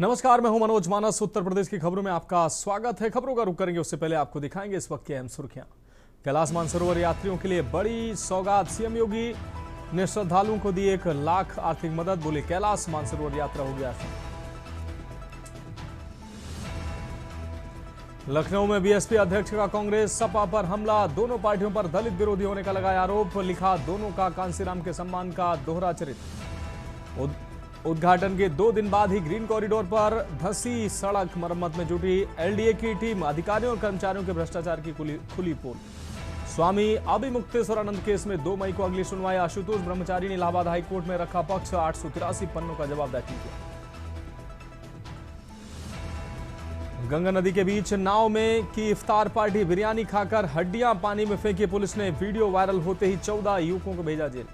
नमस्कार, मैं हूं मनोज मानस। उत्तर प्रदेश की खबरों में आपका स्वागत है। खबरों का रुख करेंगे उससे पहले आपको दिखाएंगे इस वक्त की अहम सुर्खियां। कैलाश मानसरोवर यात्रियों के लिए बड़ी सौगात। सीएम योगी ने श्रद्धालुओं को दी 1 लाख आर्थिक मदद। बोले कैलाश मानसरोवर यात्रा हो गया। लखनऊ में बीएसपी अध्यक्ष का कांग्रेस सपा पर हमला। दोनों पार्टियों पर दलित विरोधी होने का लगाया आरोप। लिखा, दोनों का कांसीराम के सम्मान का दोहरा चरित्र। उद्घाटन के 2 दिन बाद ही ग्रीन कॉरिडोर पर धंसी सड़क मरम्मत में जुटी एलडीए की टीम। अधिकारियों और कर्मचारियों के भ्रष्टाचार की खुली पोल। स्वामी अभिमुक्तेश्वरानंद केस में 2 मई को अगली सुनवाई। आशुतोष ब्रह्मचारी ने इलाहाबाद हाईकोर्ट में रखा पक्ष। 883 पन्नों का जवाब दाखिल किया। गंगा नदी के बीच नाव में की इफ्तार पार्टी। बिरयानी खाकर हड्डियां पानी में फेंकी पुलिस ने। वीडियो वायरल होते ही 14 युवकों को भेजा जेल।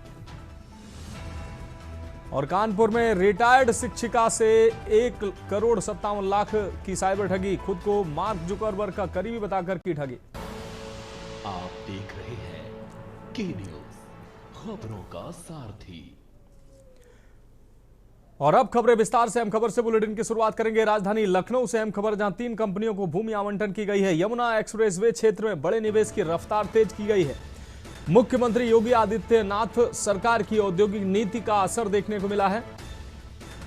और कानपुर में रिटायर्ड शिक्षिका से 1,57,00,000 की साइबर ठगी। खुद को मार्क जुकरबर्ग का करीबी बताकर की ठगी। आप देख रहे हैं के न्यूज, खबरों का सारथी। और अब खबरें विस्तार से। अहम खबर से बुलेटिन की शुरुआत करेंगे राजधानी लखनऊ से। अहम खबर, जहां 3 कंपनियों को भूमि आवंटन की गई है। यमुना एक्सप्रेसवे क्षेत्र में बड़े निवेश की रफ्तार तेज की गई है। मुख्यमंत्री योगी आदित्यनाथ सरकार की औद्योगिक नीति का असर देखने को मिला है।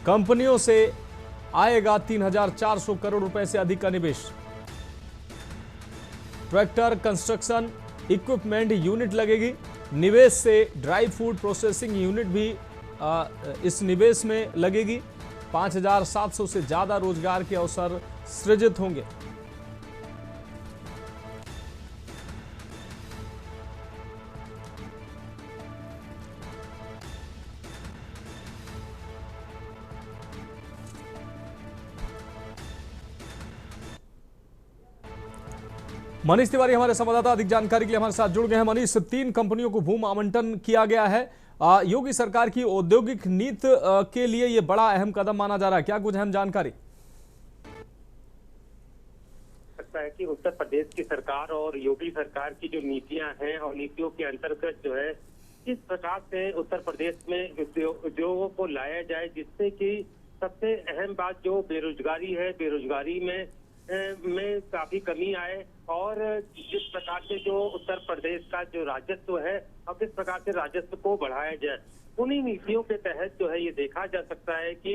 कंपनियों से आएगा 3,400 करोड़ रुपए से अधिक का निवेश। ट्रैक्टर कंस्ट्रक्शन इक्विपमेंट यूनिट लगेगी। निवेश से ड्राई फूड प्रोसेसिंग यूनिट भी इस निवेश में लगेगी। 5,700 से ज्यादा रोजगार के अवसर सृजित होंगे। मनीष तिवारी हमारे संवाददाता अधिक जानकारी के लिए हमारे साथ जुड़ गए हैं। मनीष, 3 कंपनियों को भूमि आवंटन किया गया है। योगी सरकार की औद्योगिक नीति के लिए यह बड़ा अहम कदम माना जा रहा है। क्या कुछ अहम जानकारी? लगता है कि उत्तर प्रदेश की सरकार और योगी सरकार की जो नीतियां हैं और नीतियों के अंतर्गत जो है किस प्रकार से उत्तर प्रदेश में उद्योगों को लाया जाए, जिससे कि सबसे अहम बात जो बेरोजगारी है, बेरोजगारी में काफी कमी आए और जिस प्रकार से जो उत्तर प्रदेश का जो राजस्व है और किस प्रकार से राजस्व को बढ़ाया जाए, उन्हीं नीतियों के तहत जो है ये देखा जा सकता है कि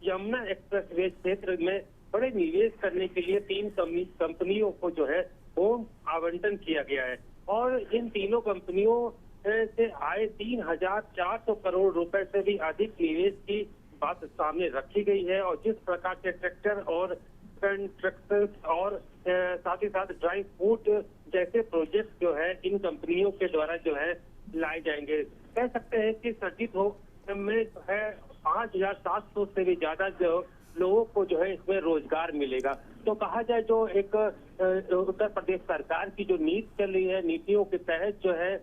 यमुना एक्सप्रेसवे क्षेत्र में बड़े निवेश करने के लिए 3 कंपनियों को जो है भूमि आवंटन किया गया है। और इन तीनों कंपनियों से आए 3,400 करोड़ रुपए से भी अधिक निवेश की बात सामने रखी गई है। और जिस प्रकार से ट्रैक्टर और कंस्ट्रक्शन और साथ ही साथ ड्राई फूड जैसे प्रोजेक्ट जो है इन कंपनियों के द्वारा जो है लाए जाएंगे। कह सकते हैं कि सर्जित हो में जो है 5,700 से भी ज्यादा जो लोगों को जो है इसमें रोजगार मिलेगा। तो कहा जाए जो एक उत्तर प्रदेश सरकार की जो नीति चल रही है, नीतियों के तहत जो है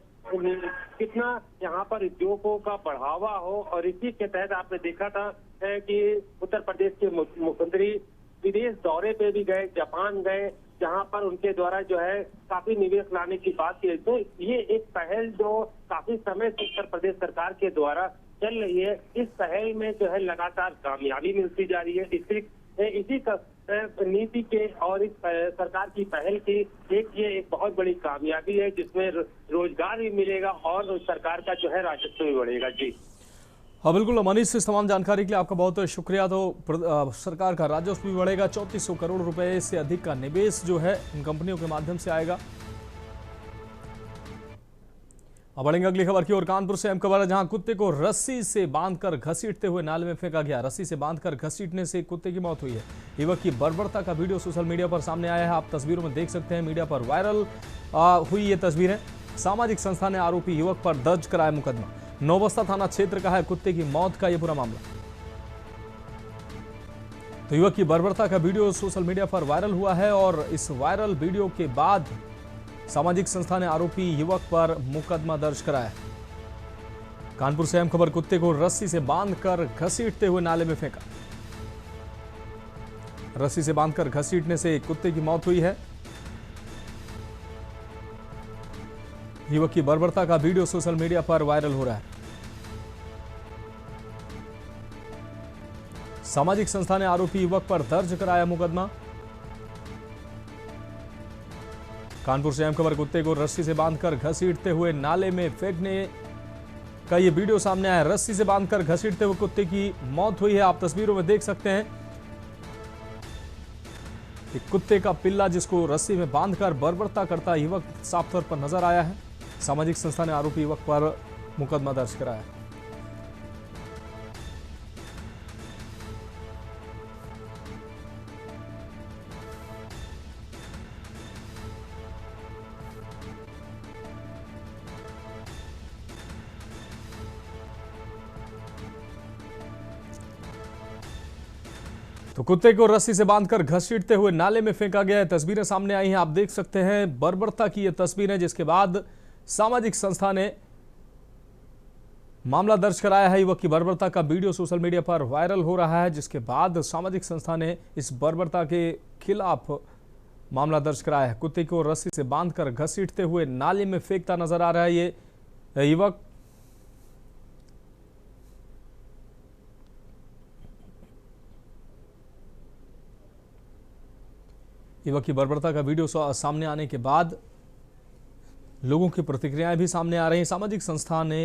कितना यहाँ पर उद्योगों का बढ़ावा हो। और इसी के तहत आपने देखा था कि उत्तर प्रदेश के मुख्यमंत्री विदेश दौरे पे भी गए, जापान गए, जहां पर उनके द्वारा जो है काफी निवेश लाने की बात की। तो ये एक पहल जो काफी समय से उत्तर प्रदेश सरकार के द्वारा चल रही है, इस पहल में जो है लगातार कामयाबी मिलती जा रही है। इसी नीति के और इस सरकार की पहल की एक बहुत बड़ी कामयाबी है, जिसमें रोजगार भी मिलेगा और सरकार का जो है राजस्व भी बढ़ेगा। जी हाँ बिल्कुल मनीष, इस तमाम जानकारी के लिए आपका बहुत बहुत शुक्रिया। तो सरकार का राजस्व भी बढ़ेगा। 3,400 करोड़ रुपए से अधिक का निवेश जो है इन कंपनियों के माध्यम से आएगा। अब बढ़ेंगे अगली खबर की ओर। कानपुर से अहम खबर है, जहां कुत्ते को रस्सी से बांधकर घसीटते हुए नाले में फेंका गया। रस्सी से बांधकर घसीटने से कुत्ते की मौत हुई है। युवक की बर्बरता का वीडियो सोशल मीडिया पर सामने आया है। आप तस्वीरों में देख सकते हैं। मीडिया पर वायरल हुई ये तस्वीरें। सामाजिक संस्था ने आरोपी युवक पर दर्ज कराया मुकदमा। नौबस्ता थाना क्षेत्र का है कुत्ते की मौत का यह पूरा मामला। तो युवक की बर्बरता का वीडियो सोशल मीडिया पर वायरल हुआ है और इस वायरल वीडियो के बाद सामाजिक संस्था ने आरोपी युवक पर मुकदमा दर्ज कराया। कानपुर से अहम खबर, कुत्ते को रस्सी से बांधकर घसीटते हुए नाले में फेंका। रस्सी से बांधकर घसीटने से कुत्ते की मौत हुई है। युवक की बर्बरता का वीडियो सोशल मीडिया पर वायरल हो रहा है। सामाजिक संस्था ने आरोपी युवक पर दर्ज कराया मुकदमा। कानपुर से अहम खबर, कुत्ते को रस्सी से बांधकर घसीटते हुए नाले में फेंकने का ये वीडियो सामने आया। रस्सी से बांधकर घसीटते हुए कुत्ते की मौत हुई है। आप तस्वीरों में देख सकते हैं कि कुत्ते का पिल्ला जिसको रस्सी में बांधकर बर्बरता करता युवक साफ तौर पर नजर आया है। सामाजिक संस्था ने आरोपी युवक पर मुकदमा दर्ज कराया। तो कुत्ते को रस्सी से बांधकर घसीटते हुए नाले में फेंका गया है। तस्वीरें सामने आई हैं, आप देख सकते हैं। बर्बरता की ये तस्वीर है, जिसके बाद सामाजिक संस्था ने मामला दर्ज कराया है। युवक की बर्बरता का वीडियो सोशल मीडिया पर वायरल हो रहा है, जिसके बाद सामाजिक संस्था ने इस बर्बरता के खिलाफ मामला दर्ज कराया है। कुत्ते को रस्सी से बांधकर घसीटते हुए नाले में फेंकता नजर आ रहा है ये युवक। युवक की बर्बरता का वीडियो सामने आने के बाद लोगों की प्रतिक्रियाएं भी सामने आ रही हैं। सामाजिक संस्था ने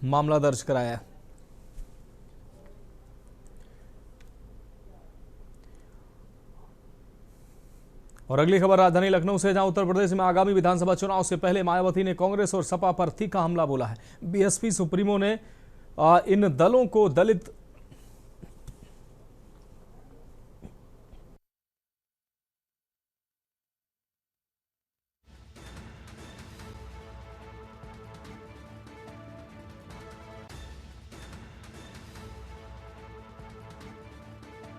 मामला दर्ज कराया है। और अगली खबर राजधानी लखनऊ से, जहां उत्तर प्रदेश में आगामी विधानसभा चुनाव से पहले मायावती ने कांग्रेस और सपा पर तीखा हमला बोला है। बीएसपी सुप्रीमो ने इन दलों को दलित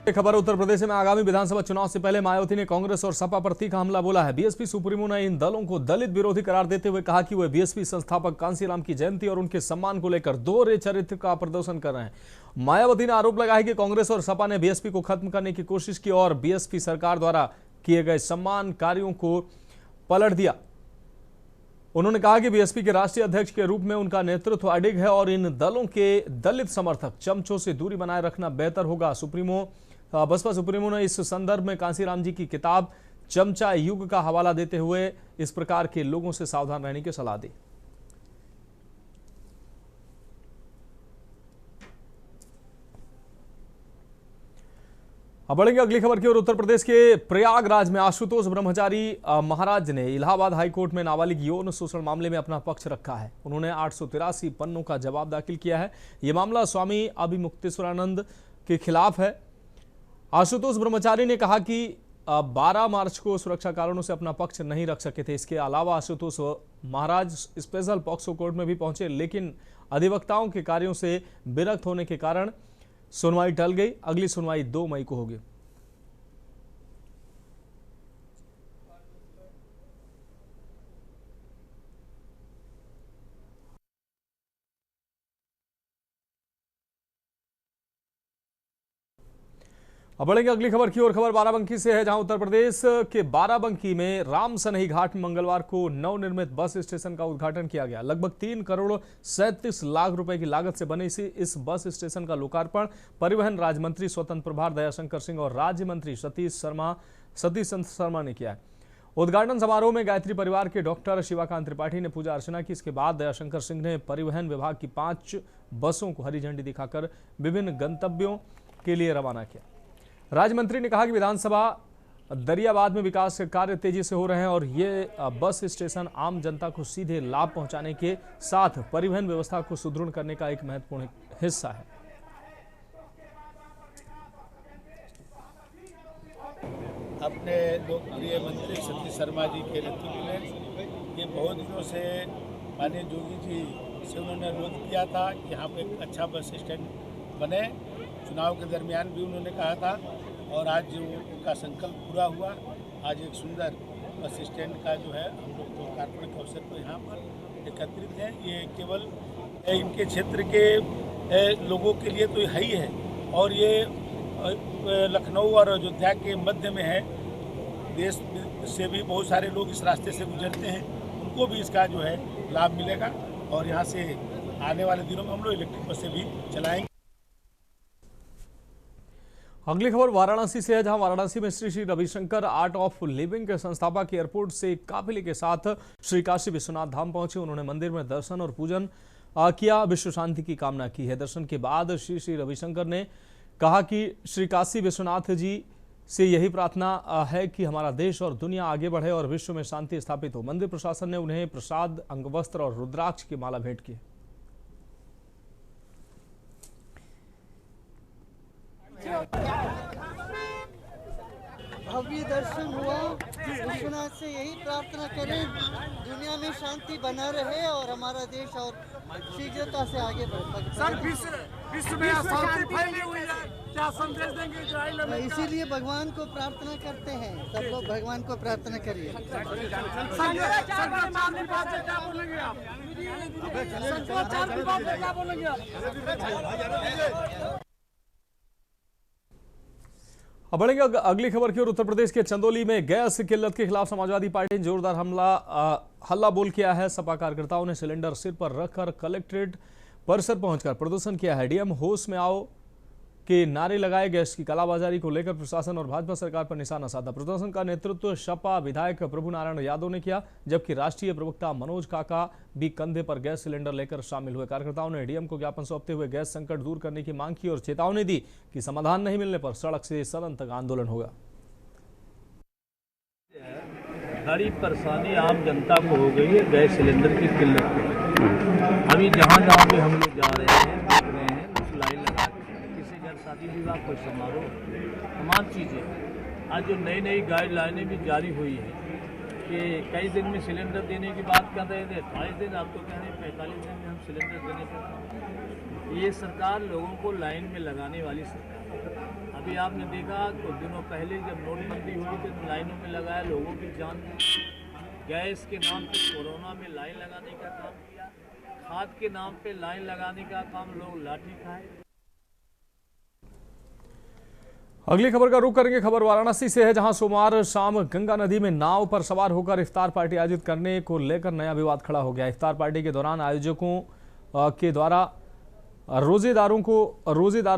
खबर, उत्तर प्रदेश में आगामी विधानसभा चुनाव से पहले मायावती ने कांग्रेस और सपा पर तीखा हमला बोला है। बीएसपी सुप्रीमो ने इन दलों को दलित विरोधी करार देते हुए कहा कि वे बीएसपी संस्थापक कांसीराम की जयंती और उनके सम्मान को लेकर दोहरे चरित्र का प्रदर्शन कर रहे हैं। मायावती ने आरोप लगाया कि कांग्रेस और सपा ने बीएसपी को खत्म करने की कोशिश की और बीएसपी सरकार द्वारा किए गए सम्मान कार्यों को पलट दिया। उन्होंने कहा कि बीएसपी के राष्ट्रीय अध्यक्ष के रूप में उनका नेतृत्व अडिग है और इन दलों के दलित समर्थक चमचों से दूरी बनाए रखना बेहतर होगा। बसपा सुप्रीमो ने इस संदर्भ में कांसीराम जी की किताब चमचा युग का हवाला देते हुए इस प्रकार के लोगों से सावधान रहने की सलाह दी। अब बढ़ेंगे अगली खबर की ओर। उत्तर प्रदेश के प्रयागराज में आशुतोष ब्रह्मचारी महाराज ने इलाहाबाद हाईकोर्ट में नाबालिग यौन शोषण मामले में अपना पक्ष रखा है। उन्होंने 883 पन्नों का जवाब दाखिल किया है। यह मामला स्वामी अभिमुक्तेश्वरानंद के खिलाफ है। आशुतोष ब्रह्मचारी ने कहा कि 12 मार्च को सुरक्षा कारणों से अपना पक्ष नहीं रख सके थे। इसके अलावा आशुतोष महाराज स्पेशल पॉक्सो कोर्ट में भी पहुंचे, लेकिन अधिवक्ताओं के कार्यों से विरक्त होने के कारण सुनवाई टल गई। अगली सुनवाई 2 मई को होगी। अब बढ़ेंगे अगली खबर की ओर। खबर बाराबंकी से है, जहां उत्तर प्रदेश के बाराबंकी में राम सनई घाट में मंगलवार को नवनिर्मित बस स्टेशन का उद्घाटन किया गया। लगभग 3 करोड़ 37 लाख रुपए की लागत से बने इस बस स्टेशन का लोकार्पण परिवहन राज्य मंत्री स्वतंत्र प्रभार दयाशंकर सिंह और राज्य मंत्री सतीश शर्मा ने किया है। उद्घाटन समारोह में गायत्री परिवार के डॉक्टर शिवाकांत त्रिपाठी ने पूजा अर्चना की। इसके बाद दयाशंकर सिंह ने परिवहन विभाग की 5 बसों को हरी झंडी दिखाकर विभिन्न गंतव्यों के लिए रवाना किया। राज्य मंत्री ने कहा कि विधानसभा दरियाबाद में विकास कार्य तेजी से हो रहे हैं और ये बस स्टेशन आम जनता को सीधे लाभ पहुंचाने के साथ परिवहन व्यवस्था को सुदृढ़ करने का एक महत्वपूर्ण हिस्सा है। अपने लोकप्रिय मंत्री सतीश शर्मा जी के नेतृत्व में ये बहुत दिनों से माननीय योगी जी से उन्होंने अनुरोध किया था कि यहाँ पे एक अच्छा बस स्टैंड बने। चुनाव के दरमियान भी उन्होंने कहा था और आज जो उनका संकल्प पूरा हुआ। आज एक सुंदर बस स्टैंड का जो है हम लोग लोकार्पण के अवसर पर यहाँ पर एकत्रित हैं। ये केवल इनके क्षेत्र के लोगों के लिए तो है ही है और ये लखनऊ और अयोध्या के मध्य में है। देश से भी बहुत सारे लोग इस रास्ते से गुजरते हैं, उनको भी इसका जो है लाभ मिलेगा और यहाँ से आने वाले दिनों में हम लोग इलेक्ट्रिक बसें भी चलाएंगे। अगली खबर वाराणसी से है, जहां वाराणसी में Shri Shri Ravishankar art of living के संस्थापक एयरपोर्ट से एक काफिले के साथ श्री काशी विश्वनाथ धाम पहुंचे। उन्होंने मंदिर में दर्शन और पूजन किया, विश्व शांति की कामना की है। दर्शन के बाद श्री श्री रविशंकर ने कहा कि श्री काशी विश्वनाथ जी से यही प्रार्थना है कि हमारा देश और दुनिया आगे बढ़े और विश्व में शांति स्थापित हो। मंदिर प्रशासन ने उन्हें प्रसाद, अंगवस्त्र और रुद्राक्ष की माला भेंट की। भव्य दर्शन हुआ। विश्वनाथ से यही प्रार्थना करें दुनिया में शांति बना रहे और हमारा देश और शीघ्रता से आगे बढ़े। सर विश्व में शांति फैली हुई है, क्या संदेश देंगे इजराइल में? इसीलिए भगवान को प्रार्थना करते हैं, सब लोग भगवान को प्रार्थना करिए। अब बढ़ेंगे अगली खबर की ओर। उत्तर प्रदेश के चंदौली में गैस किल्लत के खिलाफ समाजवादी पार्टी ने जोरदार हल्ला बोल किया है। सपा कार्यकर्ताओं ने सिलेंडर सिर पर रखकर कलेक्ट्रेट परिसर पहुंचकर प्रदर्शन किया है। डीएम होश में आओ के नारे लगाए। गैस की कालाबाजारी को लेकर प्रशासन और भाजपा सरकार पर निशाना साधा। प्रदर्शन का नेतृत्व सपा विधायक प्रभु नारायण यादव ने किया, जबकि राष्ट्रीय प्रवक्ता मनोज काका भी कंधे पर गैस सिलेंडर लेकर शामिल हुए। कार्यकर्ताओं ने डीएम को ज्ञापन सौंपते हुए गैस संकट दूर करने की मांग की और चेतावनी दी कि समाधान नहीं मिलने पर सड़क से सदन तक आंदोलन होगा। बड़ी परेशानी आम जनता को हो गई है गैस सिलेंडर की किल्लत की। अभी जहाँ भी हम लोग जा रहे हैं, देख रहे हैं, कुछ लाइन लगा किसी घर शादी विवाह, कोई समारोह, तमाम चीज़ें। आज जो नई नई गाइडलाइनें भी जारी हुई है कि कई दिन में सिलेंडर देने की बात कर रहे थे, 28 दिन, आप तो कह रहे हैं 45 दिन में हम सिलेंडर देने पर। ये सरकार लोगों को लाइन में लगाने वाली सरकार। अभी आपने देखा कुछ दिनों पहले जब नोटबंदी हुई थी तो लाइनों में लगाया, लोगों की जान गैस के नाम पे कोरोना में लाइन लगाने का काम किया, खाद के नाम पे लाइन लगाने का काम लोग लाठी खाए। अगली खबर का रुख करेंगे। खबर वाराणसी से है, जहां सोमवार शाम गंगा नदी में नाव पर सवार होकर इफ्तार पार्टी आयोजित करने को लेकर नया विवाद खड़ा हो गया। इफ्तार पार्टी के दौरान आयोजकों के द्वारा रोजेदारों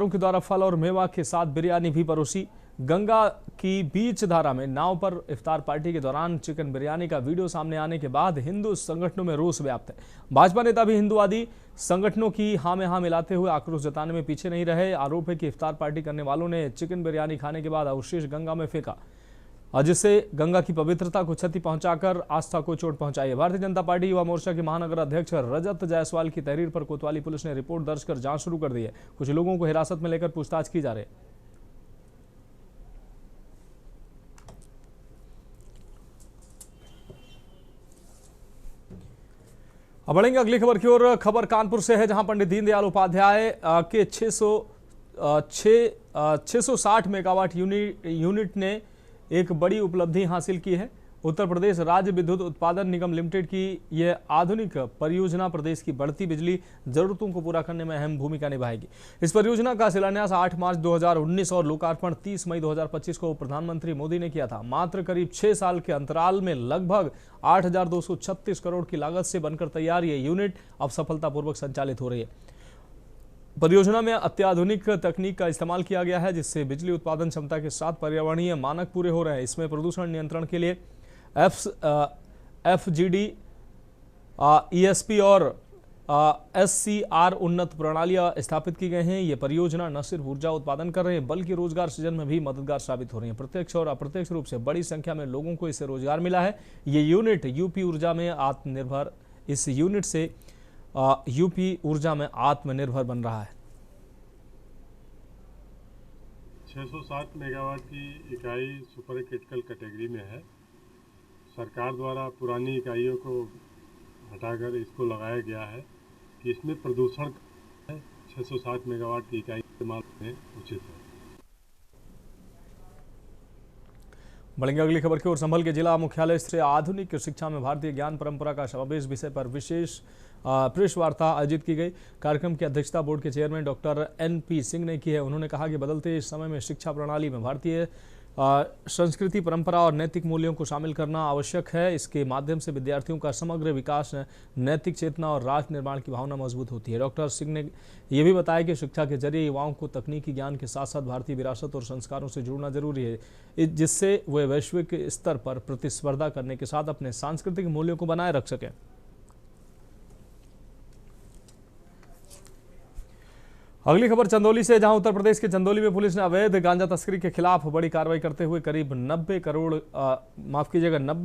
के द्वारा फल और मेवा के साथ बिरयानी भी परोसी। गंगा की बीच धारा में नाव पर इफ्तार पार्टी के दौरान चिकन बिरयानी का वीडियो सामने आने के बाद हिंदू संगठनों में रोष व्याप्त है। भाजपा नेता भी हिंदुवादी संगठनों की हाँ में हाँ मिलाते हुए आक्रोश जताने में पीछे नहीं रहे। आरोप है कि इफ्तार पार्टी करने वालों ने चिकन बिरयानी खाने के बाद अवशेष गंगा में फेंका, जिससे गंगा की पवित्रता को क्षति पहुंचाकर आस्था को चोट पहुंचाई है। भारतीय जनता पार्टी युवा मोर्चा के महानगर अध्यक्ष रजत जायसवाल की तहरीर पर कोतवाली पुलिस ने रिपोर्ट दर्ज कर जांच शुरू कर दी है। कुछ लोगों को हिरासत में लेकर पूछताछ की जा रही है। अब बढ़ेंगे अगली खबर की ओर। खबर कानपुर से है, जहां पंडित दीनदयाल उपाध्याय के 660 मेगावाट यूनिट ने एक बड़ी उपलब्धि हासिल की है। उत्तर प्रदेश राज्य विद्युत उत्पादन निगम लिमिटेड की यह आधुनिक परियोजना प्रदेश की बढ़ती बिजली जरूरतों को पूरा करने में अहम भूमिका निभाएगी। इस परियोजना का शिलान्यास 8 मार्च 2019 और लोकार्पण 30 मई 2025 को प्रधानमंत्री मोदी ने किया था। मात्र करीब 6 साल के अंतराल में लगभग 8,236 करोड़ की लागत से बनकर तैयार ये यूनिट अब सफलतापूर्वक संचालित हो रही है। परियोजना में अत्याधुनिक तकनीक का इस्तेमाल किया गया है, जिससे बिजली उत्पादन क्षमता के साथ पर्यावरणीय मानक पूरे हो रहे हैं। इसमें प्रदूषण नियंत्रण के लिए FGD, ESP और SCR उन्नत प्रणालियां स्थापित की गई हैं। ये परियोजना न सिर्फ ऊर्जा उत्पादन कर रही है बल्कि रोजगार सृजन में भी मददगार साबित हो रही है। प्रत्यक्ष और अप्रत्यक्ष रूप से बड़ी संख्या में लोगों को इससे रोजगार मिला है। ये यूनिट यूपी ऊर्जा में आत्मनिर्भर बन रहा है। 660 मेगावाट की इकाई सुपर क्रिटिकल कैटेगरी में है। सरकार द्वारा पुरानी इकाइयों को हटाकर इसको लगाया गया है कि इसमें प्रदूषण 660 मेगावाट की इकाई इस्तेमाल में उचित है। बढ़ेंगे अगली खबर की ओर। संभल के जिला मुख्यालय से आधुनिक शिक्षा में भारतीय ज्ञान परंपरा का समावेश विषय पर विशेष प्रेस वार्ता आयोजित की गई। कार्यक्रम की अध्यक्षता बोर्ड के चेयरमैन डॉक्टर NP सिंह ने की है। उन्होंने कहा कि बदलते समय में शिक्षा प्रणाली में भारतीय संस्कृति, परंपरा और नैतिक मूल्यों को शामिल करना आवश्यक है। इसके माध्यम से विद्यार्थियों का समग्र विकास, नैतिक चेतना और राष्ट्र निर्माण की भावना मजबूत होती है। डॉक्टर सिंह ने यह भी बताया कि शिक्षा के जरिए युवाओं को तकनीकी ज्ञान के साथ साथ भारतीय विरासत और संस्कारों से जुड़ना जरूरी है, जिससे वे वैश्विक स्तर पर प्रतिस्पर्धा करने के साथ अपने सांस्कृतिक मूल्यों को बनाए रख सकें। अगली खबर चंदौली से, जहां उत्तर प्रदेश के चंदौली में पुलिस ने अवैध गांजा तस्करी के खिलाफ बड़ी कार्रवाई करते हुए करीब 90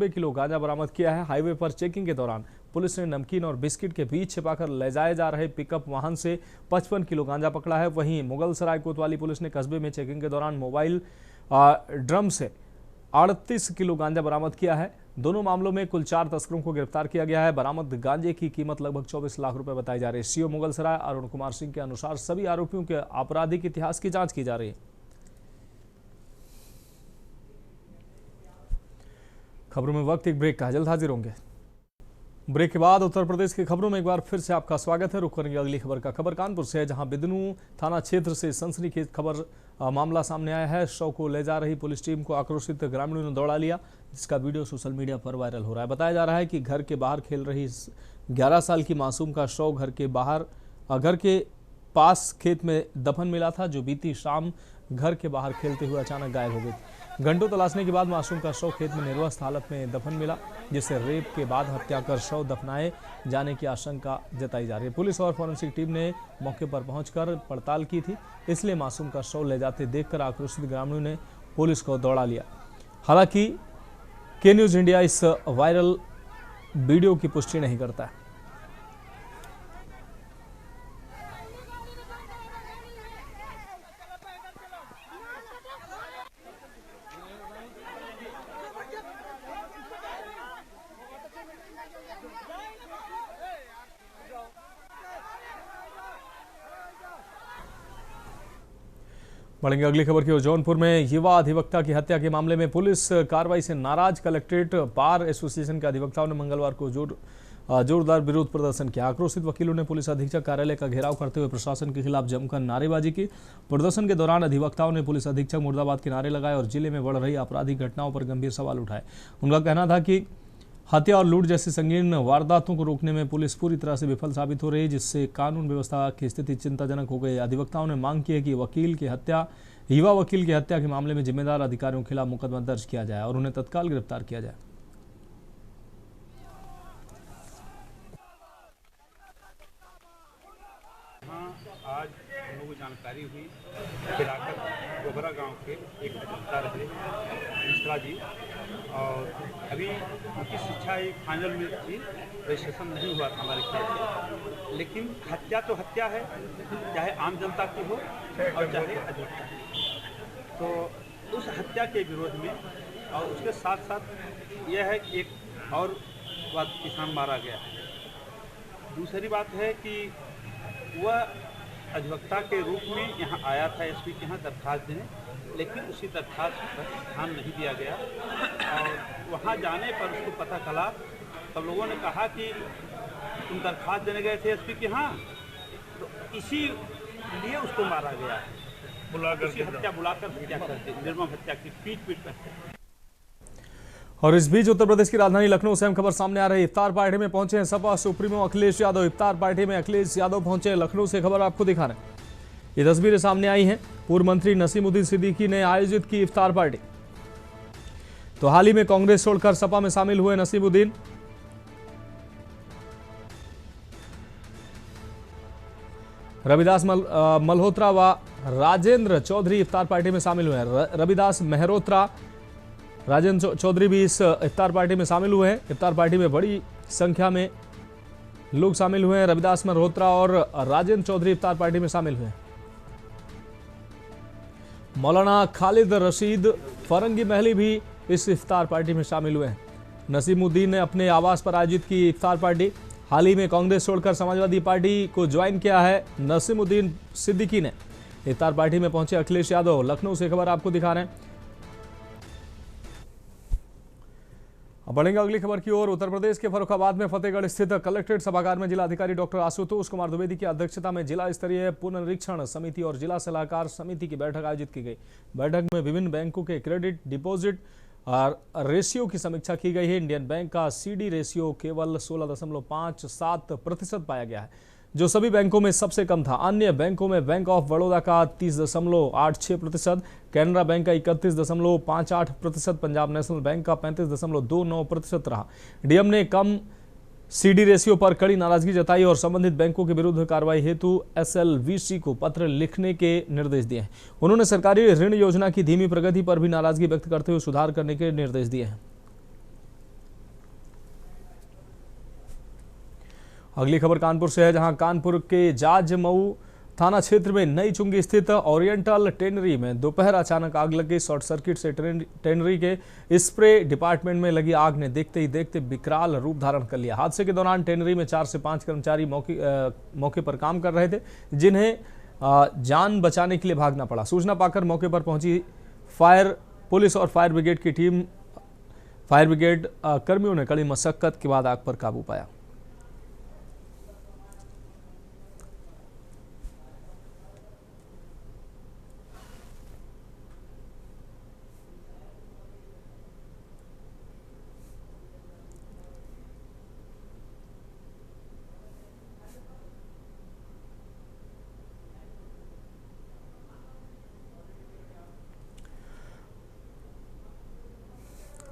किलो गांजा बरामद किया है। हाईवे पर चेकिंग के दौरान पुलिस ने नमकीन और बिस्किट के बीच छिपाकर ले जाए जा रहे पिकअप वाहन से 55 किलो गांजा पकड़ा है। वहीं मुगलसराय कोतवाली पुलिस ने कस्बे में चेकिंग के दौरान मोबाइल ड्रम से 38 किलो गांजा बरामद किया है। दोनों मामलों में कुल 4 तस्करों को गिरफ्तार किया गया है। बरामद गांजे की कीमत लगभग 24 लाख रुपए बताई जा रही है। सीओ मुगलसराय अरुण कुमार सिंह के अनुसार सभी आरोपियों के आपराधिक इतिहास की जांच की जा रही है। खबरों में वक्त एक ब्रेक का, जल्द हाजिर होंगे। ब्रेक के बाद उत्तर प्रदेश की खबरों में एक बार फिर से आपका स्वागत है। रुक करेंगे अगली खबर का। खबर कानपुर से है, जहां बिदनू थाना क्षेत्र से सनसनीखेज खबर मामला सामने आया है। शव को ले जा रही पुलिस टीम को आक्रोशित ग्रामीणों ने दौड़ा लिया, जिसका वीडियो सोशल मीडिया पर वायरल हो रहा है। बताया जा रहा है कि घर के बाहर खेल रही 11 साल की मासूम का शव घर के पास खेत में दफन मिला था, जो बीती शाम घर के बाहर खेलते हुए अचानक गायब हो गई थी। घंटों तलाशने के बाद मासूम का शव खेत में निर्वस्त हालत में दफन मिला, जिसे रेप के बाद हत्या कर शव दफनाए जाने की आशंका जताई जा रही है। पुलिस और फॉरेंसिक टीम ने मौके पर पहुंचकर पड़ताल की थी, इसलिए मासूम का शव ले जाते देखकर आक्रोशित ग्रामीणों ने पुलिस को दौड़ा लिया। हालांकि के न्यूज इंडिया इस वायरल वीडियो की पुष्टि नहीं करता है। बढ़ेंगे अगली खबर की ओर। जौनपुर में युवा अधिवक्ता की हत्या के मामले में पुलिस कार्रवाई से नाराज कलेक्ट्रेट बार एसोसिएशन के अधिवक्ताओं ने मंगलवार को जोरदार विरोध प्रदर्शन किया। आक्रोशित वकीलों ने पुलिस अधीक्षक कार्यालय का घेराव करते हुए प्रशासन के खिलाफ जमकर नारेबाजी की। प्रदर्शन के दौरान अधिवक्ताओं ने पुलिस अधीक्षक मुर्दाबाद के नारे लगाए और जिले में बढ़ रही आपराधिक घटनाओं पर गंभीर सवाल उठाए। उनका कहना था कि हत्या और लूट जैसी संगीन वारदातों को रोकने में पुलिस पूरी तरह से विफल साबित हो रही है, जिससे कानून व्यवस्था की स्थिति चिंताजनक हो गई। अधिवक्ताओं ने मांग की है कि युवा वकील की हत्या के मामले में जिम्मेदार अधिकारियों के खिलाफ मुकदमा दर्ज किया जाए और उन्हें तत्काल गिरफ्तार किया जाए। आज हम लोगों को जानकारी हुई फिलाकर गोबरा गांव के एक अधिवक्ता रहे मिश्रा जी, और अभी उनकी शिक्षा एक फाइनल में थी, रजिस्ट्रेशन नहीं हुआ था हमारे ख्याल से, लेकिन हत्या तो हत्या है, चाहे आम जनता की हो और चाहे अधिवक्ता की। तो उस हत्या के विरोध में और उसके साथ साथ यह है कि एक और किसान मारा गया है। दूसरी बात है कि वह अधिवक्ता के रूप में यहाँ आया था एसपी के यहाँ दरखास्त देने, लेकिन उसी दरखास्त पर ध्यान नहीं दिया गया और वहाँ जाने पर उसको पता चला, तब लोगों ने कहा कि तुम दरखास्त देने गए थे एसपी के यहाँ, तो इसी लिए उसको मारा गया है, बुलाकर हत्या करते, निर्मम हत्या की पीट करते। और इस बीच उत्तर प्रदेश की राजधानी लखनऊ से अहम खबर सामने आ रही है। इफ्तार पार्टी में पहुंचे हैं सपा सुप्रीमो अखिलेश यादव। इफ्तार पार्टी में अखिलेश यादव पहुंचे। लखनऊ से खबर आपको दिखा रहे हैं, ये तस्वीरें सामने आई हैं। पूर्व मंत्री नसीमुद्दीन सिद्दीकी ने आयोजित की इफ्तार पार्टी। तो हाल ही में कांग्रेस छोड़कर सपा में शामिल हुए नसीमुद्दीन। रविदास मल्होत्रा व राजेंद्र चौधरी इफ्तार पार्टी में शामिल हुए हैं। रविदास मेहरोत्रा, राजेंद्र चौधरी भी इस इफ्तार पार्टी में शामिल हुए हैं। इफ्तार पार्टी में बड़ी संख्या में लोग शामिल हुए हैं। रविदास मल्होत्रा और राजेंद्र चौधरी इफ्तार पार्टी में शामिल हुए हैं। मौलाना खालिद रशीद फरंगी महली भी इस इफ्तार पार्टी में शामिल हुए हैं। नसीमुद्दीन ने अपने आवास पर आयोजित की इफ्तार पार्टी। हाल ही में कांग्रेस छोड़कर समाजवादी पार्टी को ज्वाइन किया है नसीमुद्दीन सिद्दीकी ने। इफ्तार पार्टी में पहुंचे अखिलेश यादव। लखनऊ से खबर आपको दिखा रहे हैं। अब बढ़ेंगे अगली खबर की ओर। उत्तर प्रदेश के फर्रुखाबाद में फतेहगढ़ स्थित कलेक्ट्रेट सभागार में जिलाधिकारी डॉक्टर आशुतोष कुमार द्विवेदी की अध्यक्षता में जिला स्तरीय पुनरीक्षण समिति और जिला सलाहकार समिति की बैठक आयोजित की गई। बैठक में विभिन्न बैंकों के क्रेडिट डिपॉजिट और रेशियो की समीक्षा की गई है। इंडियन बैंक का CD रेशियो केवल 16.57% पाया गया है, जो सभी बैंकों में सबसे कम था। अन्य बैंकों में बैंक ऑफ बड़ौदा का 30.86%, कैनरा बैंक का 31.58%, पंजाब नेशनल बैंक का 35.29% रहा। डीएम ने कम CD रेशियो पर कड़ी नाराजगी जताई और संबंधित बैंकों के विरुद्ध कार्रवाई हेतु SLVC को पत्र लिखने के निर्देश दिए हैं। उन्होंने सरकारी ऋण योजना की धीमी प्रगति पर भी नाराजगी व्यक्त करते हुए सुधार करने के निर्देश दिए हैं। अगली खबर कानपुर से है, जहां कानपुर के जाजमऊ थाना क्षेत्र में नई चुंगी स्थित ओरिएंटल टेनरी में दोपहर अचानक आग लग गई। शॉर्ट सर्किट से टेनरी के स्प्रे डिपार्टमेंट में लगी आग ने देखते ही देखते विकराल रूप धारण कर लिया। हादसे के दौरान टेनरी में 4 से 5 कर्मचारी मौके पर काम कर रहे थे, जिन्हें जान बचाने के लिए भागना पड़ा। सूचना पाकर मौके पर पहुंची पुलिस और फायर ब्रिगेड कर्मियों ने कड़ी मशक्कत के बाद आग पर काबू पाया।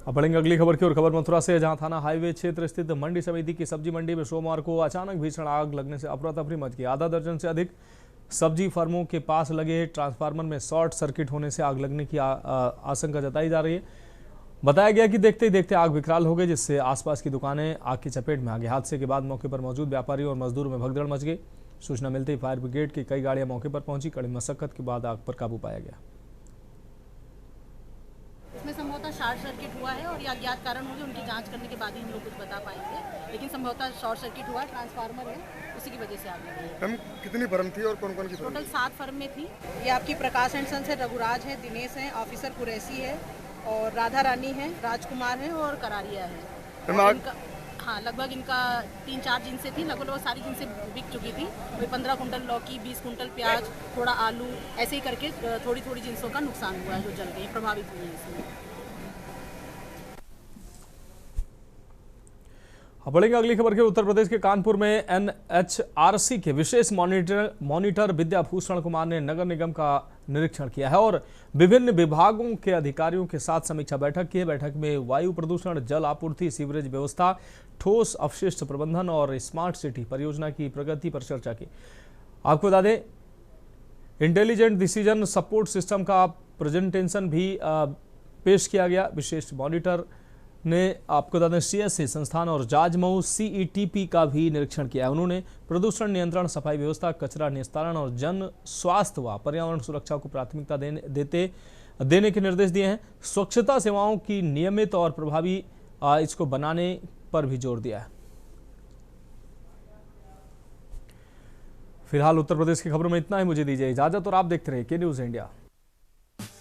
अब बढ़ेंगे अगली खबर की ओर। खबर मथुरा से है, जहां थाना हाईवे क्षेत्र स्थित मंडी समिति की सब्जी मंडी में सोमवार को अचानक भीषण आग लगने से अफरा तफरी मच गई। आधा दर्जन से अधिक सब्जी फर्मों के पास लगे ट्रांसफार्मर में शॉर्ट सर्किट होने से आग लगने की आशंका जताई जा रही है। बताया गया कि देखते ही देखते आग विकराल हो गई, जिससे आसपास की दुकानें आग की चपेट में आ गई। हादसे के बाद मौके पर मौजूद व्यापारियों और मजदूरों में भगदड़ मच गई। सूचना मिलते ही फायर ब्रिगेड की कई गाड़ियां मौके पर पहुंची। कड़ी मशक्कत के बाद आग पर काबू पाया गया। इसमें संभवतः शॉर्ट सर्किट हुआ है और या अज्ञात कारण होंगे, उनकी जांच करने के बाद ही हम लोग कुछ बता पाएंगे, लेकिन संभवतः शॉर्ट सर्किट हुआ। ट्रांसफार्मर है, उसी की वजह से आग लगी है। मैम कितनी फर्म थी और कौन कौन की? टोटल 7 फर्म में थी। ये आपकी प्रकाश एंड सन्स है, रघुराज है, दिनेश है, ऑफिसर कुरैसी है और राधा रानी है, राजकुमार है और करारिया है। हाँ, लगभग इनका 3-4 जिनसे थी, लगभग सारी जिनसे बिक चुकी थी। कोई 15 कुंटल लौकी, 20 कुंटल प्याज, थोड़ा आलू, ऐसे ही करके थोड़ी थोड़ी जिनसों का नुकसान हुआ है, जो जल गई, प्रभावित हुई है इसमें। बढ़ेंगे अगली खबर के। उत्तर प्रदेश के कानपुर में NHRC के विशेष मॉनिटर विद्याभूषण कुमार ने नगर निगम का निरीक्षण किया है और विभिन्न विभागों के अधिकारियों के साथ समीक्षा बैठक की है। बैठक में वायु प्रदूषण, जल आपूर्ति, सीवरेज व्यवस्था, ठोस अपशिष्ट प्रबंधन और स्मार्ट सिटी परियोजना की प्रगति पर चर्चा की। आपको बता दें, इंटेलिजेंट डिसीजन सपोर्ट सिस्टम का प्रेजेंटेशन भी पेश किया गया। विशेष मॉनिटर ने आपको बता दें CSC संस्थान और जाजमऊ CETP का भी निरीक्षण किया है। उन्होंने प्रदूषण नियंत्रण, सफाई व्यवस्था, कचरा निस्तारण और जन स्वास्थ्य व पर्यावरण सुरक्षा को प्राथमिकता देने के निर्देश दिए हैं। स्वच्छता सेवाओं की नियमित और प्रभावी इसको बनाने पर भी जोर दिया है। फिलहाल उत्तर प्रदेश की खबरों में इतना ही। मुझे दीजिए इजाजत और आप देखते रहिए K News India।